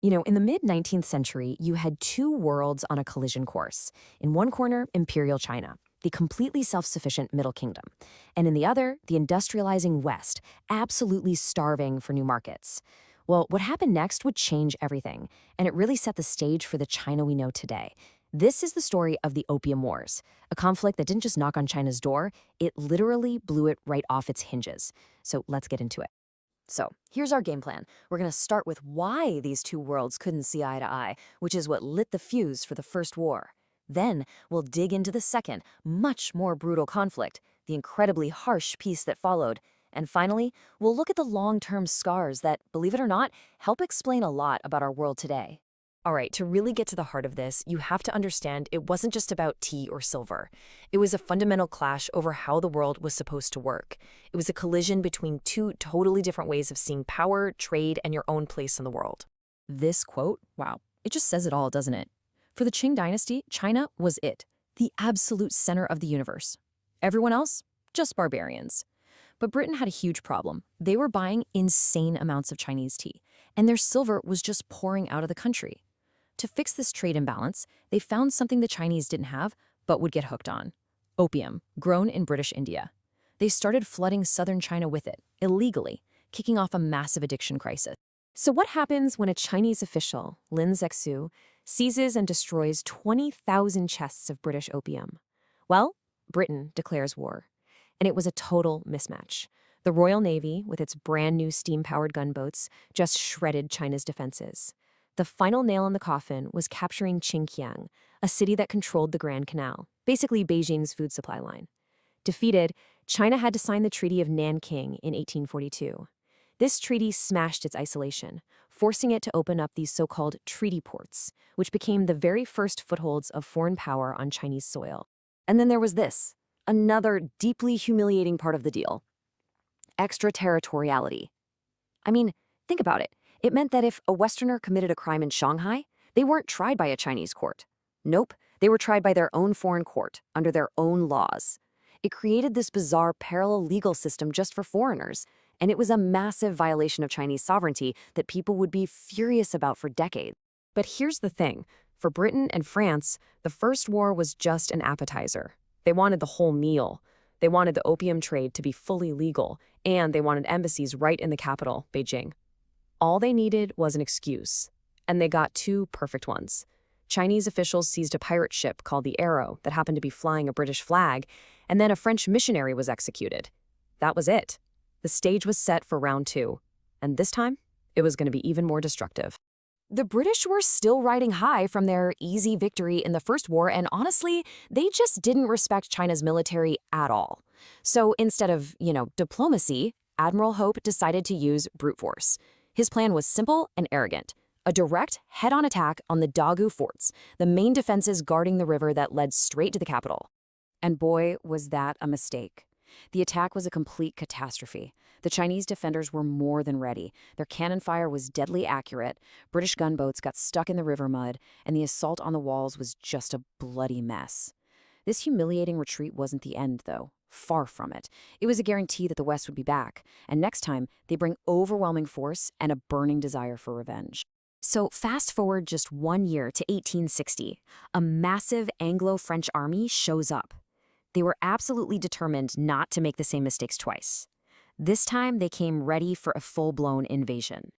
In the mid-19th century, you had two worlds on a collision course. In one corner, Imperial China, the completely self-sufficient Middle Kingdom, and in the other, the industrializing West, absolutely starving for new markets. Well, what happened next would change everything, and it really set the stage for the China we know today. This is the story of the Opium Wars, a conflict that didn't just knock on China's door, it literally blew it right off its hinges. So let's get into it. So here's our game plan. We're going to start with why these two worlds couldn't see eye to eye, which is what lit the fuse for the First War. Then we'll dig into the second, much more brutal conflict, the incredibly harsh peace that followed. And finally, we'll look at the long-term scars that, believe it or not, help explain a lot about our world today. All right, to really get to the heart of this, you have to understand it wasn't just about tea or silver. It was a fundamental clash over how the world was supposed to work. It was a collision between two totally different ways of seeing power, trade, and your own place in the world. This quote, wow, it just says it all, doesn't it? For the Qing Dynasty, China was it, the absolute center of the universe. Everyone else, just barbarians. But Britain had a huge problem. They were buying insane amounts of Chinese tea, and their silver was just pouring out of the country. To fix this trade imbalance, they found something the Chinese didn't have, but would get hooked on: opium, grown in British India. They started flooding southern China with it, illegally, kicking off a massive addiction crisis. So what happens when a Chinese official, Lin Zexu, seizes and destroys 20,000 chests of British opium? Well, Britain declares war. And it was a total mismatch. The Royal Navy, with its brand new steam-powered gunboats, just shredded China's defenses. The final nail in the coffin was capturing Qingqiang, a city that controlled the Grand Canal, basically Beijing's food supply line. Defeated, China had to sign the Treaty of Nanking in 1842. This treaty smashed its isolation, forcing it to open up these so-called treaty ports, which became the very first footholds of foreign power on Chinese soil. And then there was this, another deeply humiliating part of the deal: extraterritoriality. I mean, think about it. It meant that if a Westerner committed a crime in Shanghai, they weren't tried by a Chinese court. Nope, they were tried by their own foreign court, under their own laws. It created this bizarre parallel legal system just for foreigners, and it was a massive violation of Chinese sovereignty that people would be furious about for decades. But here's the thing. For Britain and France, the First War was just an appetizer. They wanted the whole meal. They wanted the opium trade to be fully legal, and they wanted embassies right in the capital, Beijing. All they needed was an excuse, and they got two perfect ones. Chinese officials seized a pirate ship called the Arrow that happened to be flying a British flag, and then a French missionary was executed. That was it. The stage was set for round two, and this time, it was going to be even more destructive. The British were still riding high from their easy victory in the First War, and honestly, they just didn't respect China's military at all. So instead of, diplomacy, Admiral Hope decided to use brute force. His plan was simple and arrogant: a direct, head-on attack on the Dagu forts, the main defenses guarding the river that led straight to the capital. And boy, was that a mistake. The attack was a complete catastrophe. The Chinese defenders were more than ready. Their cannon fire was deadly accurate, British gunboats got stuck in the river mud, and the assault on the walls was just a bloody mess. This humiliating retreat wasn't the end, though. Far from it. It was a guarantee that the West would be back, and next time, they bring overwhelming force and a burning desire for revenge. So fast forward just 1 year to 1860, a massive Anglo-French army shows up. They were absolutely determined not to make the same mistakes twice. This time, they came ready for a full-blown invasion.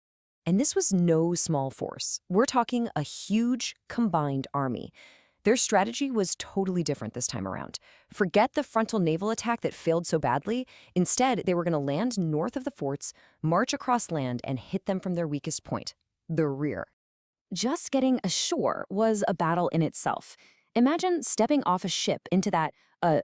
And this was no small force. We're talking a huge, combined army. Their strategy was totally different this time around. Forget the frontal naval attack that failed so badly. Instead, they were going to land north of the forts, march across land, and hit them from their weakest point, the rear. Just getting ashore was a battle in itself. Imagine stepping off a ship into that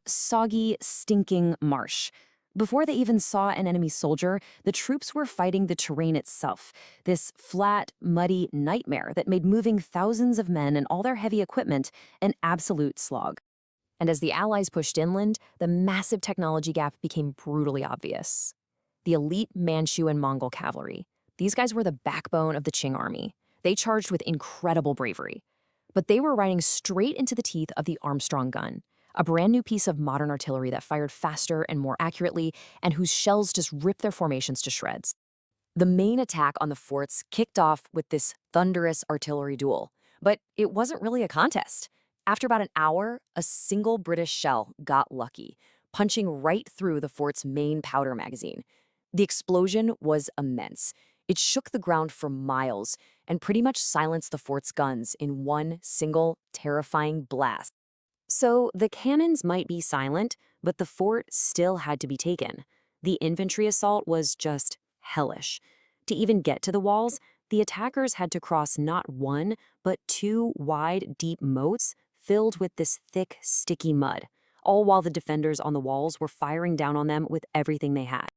soggy, stinking marsh. Before they even saw an enemy soldier, the troops were fighting the terrain itself, this flat, muddy nightmare that made moving thousands of men and all their heavy equipment an absolute slog. And as the Allies pushed inland, the massive technology gap became brutally obvious. The elite Manchu and Mongol cavalry. These guys were the backbone of the Qing army. They charged with incredible bravery. But they were riding straight into the teeth of the Armstrong gun, a brand new piece of modern artillery that fired faster and more accurately, and whose shells just ripped their formations to shreds. The main attack on the forts kicked off with this thunderous artillery duel, but it wasn't really a contest. After about an hour, a single British shell got lucky, punching right through the fort's main powder magazine. The explosion was immense. It shook the ground for miles and pretty much silenced the fort's guns in one single, terrifying blast. So the cannons might be silent, but the fort still had to be taken. The infantry assault was just hellish. To even get to the walls, the attackers had to cross not one, but two wide, deep moats filled with this thick, sticky mud, all while the defenders on the walls were firing down on them with everything they had.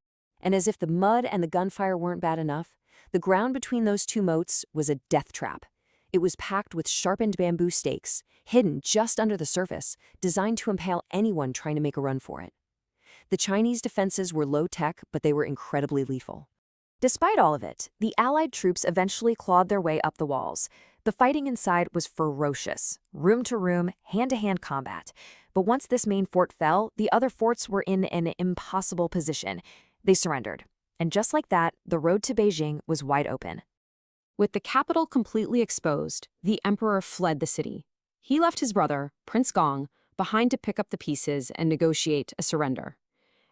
And as if the mud and the gunfire weren't bad enough, the ground between those two moats was a death trap. It was packed with sharpened bamboo stakes, hidden just under the surface, designed to impale anyone trying to make a run for it. The Chinese defenses were low-tech, but they were incredibly lethal. Despite all of it, the Allied troops eventually clawed their way up the walls. The fighting inside was ferocious, room-to-room, hand-to-hand combat. But once this main fort fell, the other forts were in an impossible position. They surrendered. And just like that, the road to Beijing was wide open. With the capital completely exposed, the emperor fled the city. He left his brother, Prince Gong, behind to pick up the pieces and negotiate a surrender.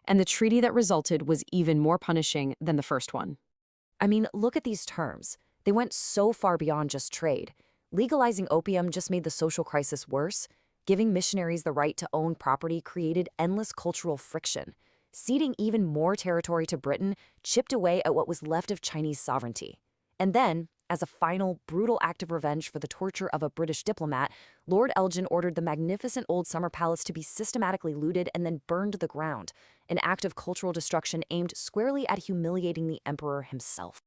And the treaty that resulted was even more punishing than the first one. I mean, look at these terms. They went so far beyond just trade. Legalizing opium just made the social crisis worse. Giving missionaries the right to own property created endless cultural friction. Ceding even more territory to Britain chipped away at what was left of Chinese sovereignty. And then, as a final, brutal act of revenge for the torture of a British diplomat, Lord Elgin ordered the magnificent old summer palace to be systematically looted and then burned to the ground, an act of cultural destruction aimed squarely at humiliating the emperor himself.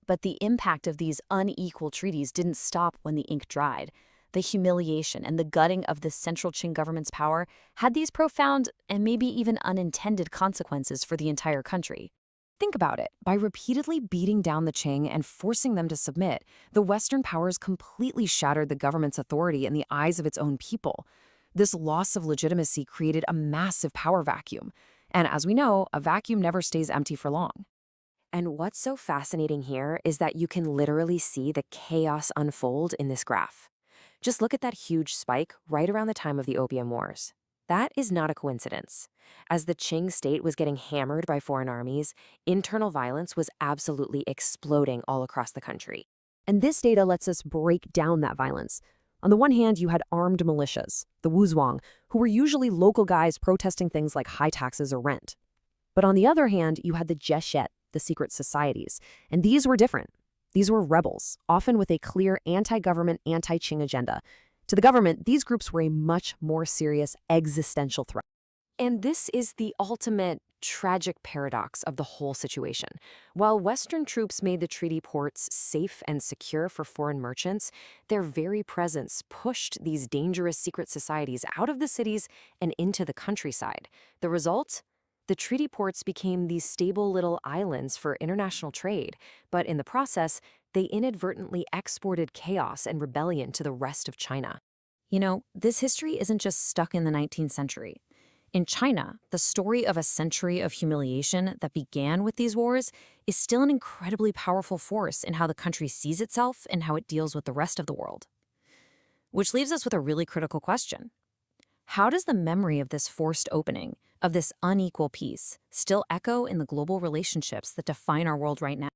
But the impact of these unequal treaties didn't stop when the ink dried. The humiliation and the gutting of the central Qing government's power had these profound and maybe even unintended consequences for the entire country. Think about it. By repeatedly beating down the Qing and forcing them to submit, the Western powers completely shattered the government's authority in the eyes of its own people. This loss of legitimacy created a massive power vacuum. And as we know, a vacuum never stays empty for long. And what's so fascinating here is that you can literally see the chaos unfold in this graph. Just look at that huge spike right around the time of the Opium Wars. That is not a coincidence. As the Qing state was getting hammered by foreign armies, internal violence was absolutely exploding all across the country. And this data lets us break down that violence. On the one hand, you had armed militias, the Wuzhuang, who were usually local guys protesting things like high taxes or rent. But on the other hand, you had the Geshet, the secret societies, and these were different. These were rebels, often with a clear anti-government, anti-Qing agenda. To the government, these groups were a much more serious existential threat. And this is the ultimate tragic paradox of the whole situation. While Western troops made the treaty ports safe and secure for foreign merchants, their very presence pushed these dangerous secret societies out of the cities and into the countryside. The result? The treaty ports became these stable little islands for international trade, but in the process, they inadvertently exported chaos and rebellion to the rest of China. You know, this history isn't just stuck in the 19th century. In China, the story of a century of humiliation that began with these wars is still an incredibly powerful force in how the country sees itself and how it deals with the rest of the world. Which leaves us with a really critical question. How does the memory of this forced opening, of this unequal peace, still echo in the global relationships that define our world right now?